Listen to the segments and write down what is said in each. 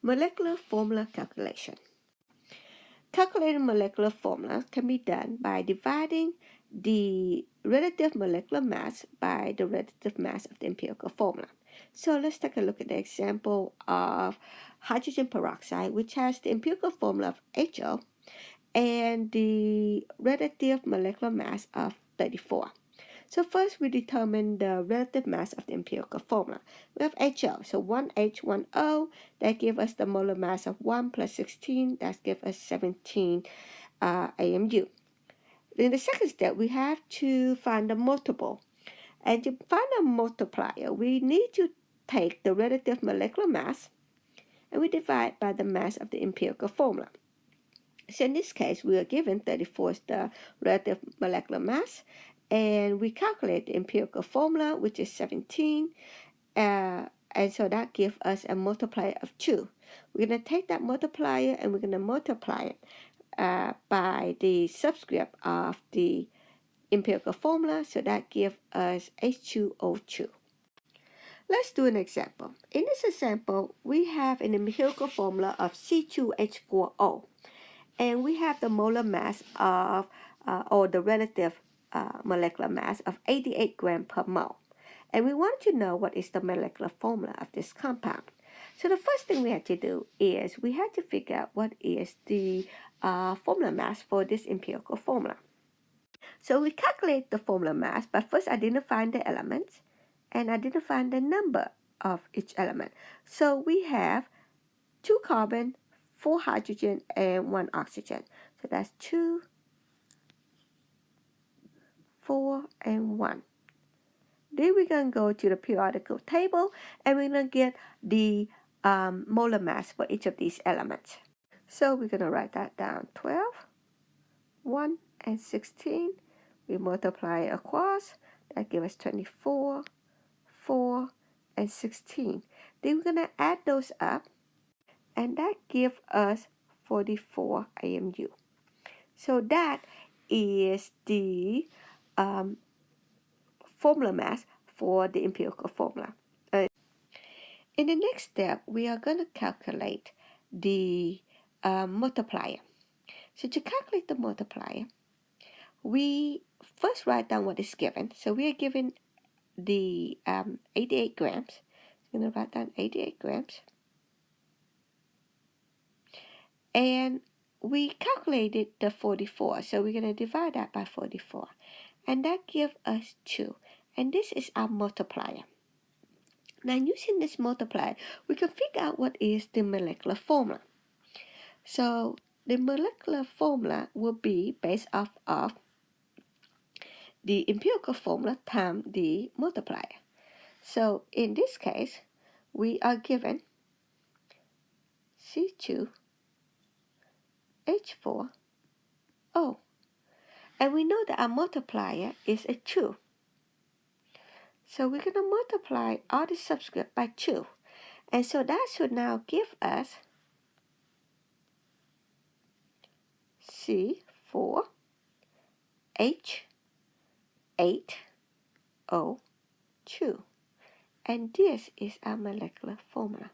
Molecular formula calculation. Calculating molecular formula can be done by dividing the relative molecular mass by the relative mass of the empirical formula. So let's take a look at the example of hydrogen peroxide, which has the empirical formula of HO and the relative molecular mass of 34. So first we determine the relative mass of the empirical formula. We have HO, so 1H, 1O, that gives us the molar mass of 1 plus 16, that gives us 17 AMU. In the second step, we have to find the multiple. And to find a multiplier, we need to take the relative molecular mass and we divide by the mass of the empirical formula. So in this case, we are given 34 is the relative molecular mass, and we calculate the empirical formula, which is 17, and so that gives us a multiplier of 2. We're going to take that multiplier and we're going to multiply it by the subscript of the empirical formula, so that gives us H2O2. Let's do an example. In this example, we have an empirical formula of C2H4O. And we have the molar mass of, or the relative molecular mass of 88 grams per mole. And we want to know what is the molecular formula of this compound. So the first thing we have to do is we have to figure out what is the formula mass for this empirical formula. So we calculate the formula mass by first identifying the elements and identifying the number of each element. So we have 2 carbon, 4 hydrogen, and 1 oxygen. So that's 2, 4, and 1. Then we're going to go to the periodical table and we're going to get the molar mass for each of these elements. So we're going to write that down. 12, 1, and 16. We multiply across. That gives us 24, 4, and 16. Then we're going to add those up, and that gives us 44 AMU. So that is the formula mass for the empirical formula. In the next step, we are going to calculate the multiplier. So to calculate the multiplier, we first write down what is given. So we are given the 88 grams. I'm going to write down 88 grams. And we calculated the 44. So we're going to divide that by 44. And that gives us 2. And this is our multiplier. Now using this multiplier, we can figure out what is the molecular formula. So the molecular formula will be based off of the empirical formula times the multiplier. So in this case, we are given C2H4O. And we know that our multiplier is a 2. So we're going to multiply all the subscript by 2. And so that should now give us C4H8O2. And this is our molecular formula.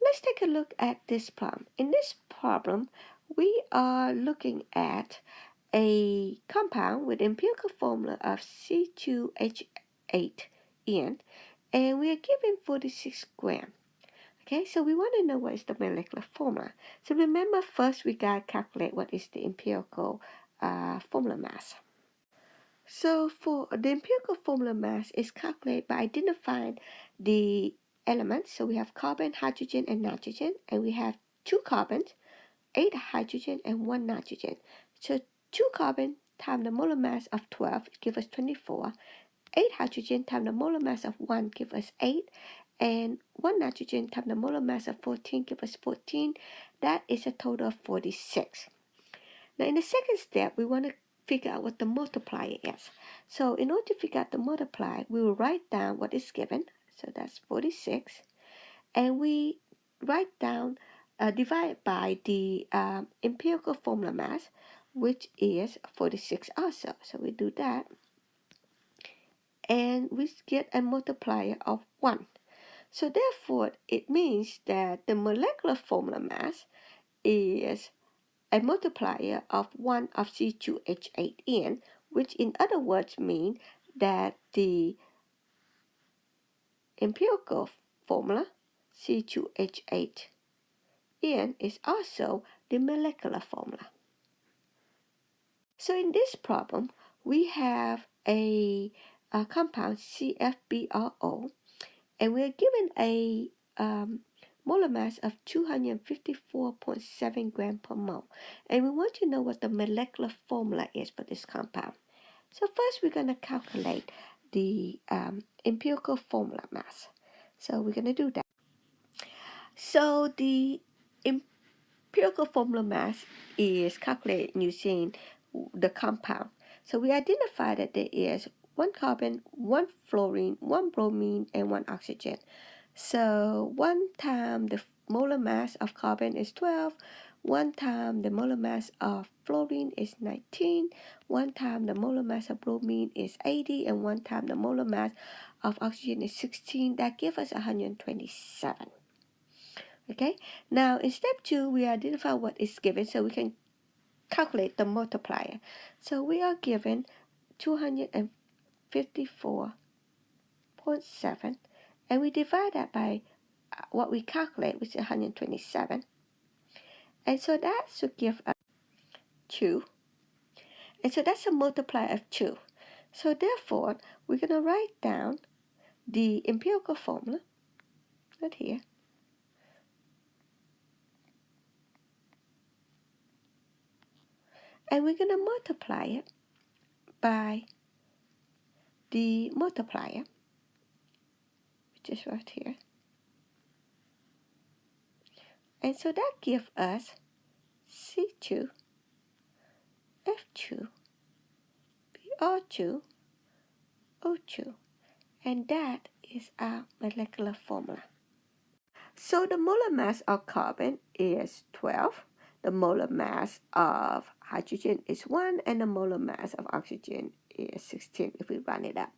Let's take a look at this problem. In this problem, we are looking at a compound with empirical formula of C2H8N, and we are given 46 grams. Okay, so we want to know what is the molecular formula. So remember, first we got to calculate what is the empirical formula mass. So for the empirical formula mass is calculated by identifying the elements. So we have carbon, hydrogen, and nitrogen, and we have 2 carbons, 8 hydrogen, and 1 nitrogen. So 2 carbon times the molar mass of 12 give us 24. 8 hydrogen times the molar mass of 1 give us 8. And 1 nitrogen times the molar mass of 14 give us 14. That is a total of 46. Now in the second step, we want to figure out what the multiplier is. So in order to figure out the multiplier, we will write down what is given. So that's 46. And we write down, divide by the empirical formula mass, which is 46 also. So we do that. And we get a multiplier of 1. So therefore, it means that the molecular formula mass is a multiplier of 1 of C2H8N, which in other words mean that the empirical formula C2H8N is also the molecular formula. So in this problem, we have a compound CFBRO, and we're given a molar mass of 254.7 grams per mole. And we want to know what the molecular formula is for this compound. So first we're going to calculate the empirical formula mass. So we're going to do that. So the empirical formula mass is calculated using the compound. So we identify that there is 1 carbon, 1 fluorine, 1 bromine, and 1 oxygen. So 1 time the molar mass of carbon is 12, 1 time the molar mass of fluorine is 19, 1 time the molar mass of bromine is 80, and 1 time the molar mass of oxygen is 16. That gives us 127. Okay, now in step 2, we identify what is given so we can calculate the multiplier. So we are given 254.7, and we divide that by what we calculate, which is 127. And so that should give us 2. And so that's a multiplier of 2. So therefore, we're going to write down the empirical formula right here. And we're going to multiply it by the multiplier, which is right here. And so that gives us C2, F2, BR2, O2. And that is our molecular formula. So the molar mass of carbon is 12, the molar mass of hydrogen is 1, and the molar mass of oxygen is 16 if we round it up.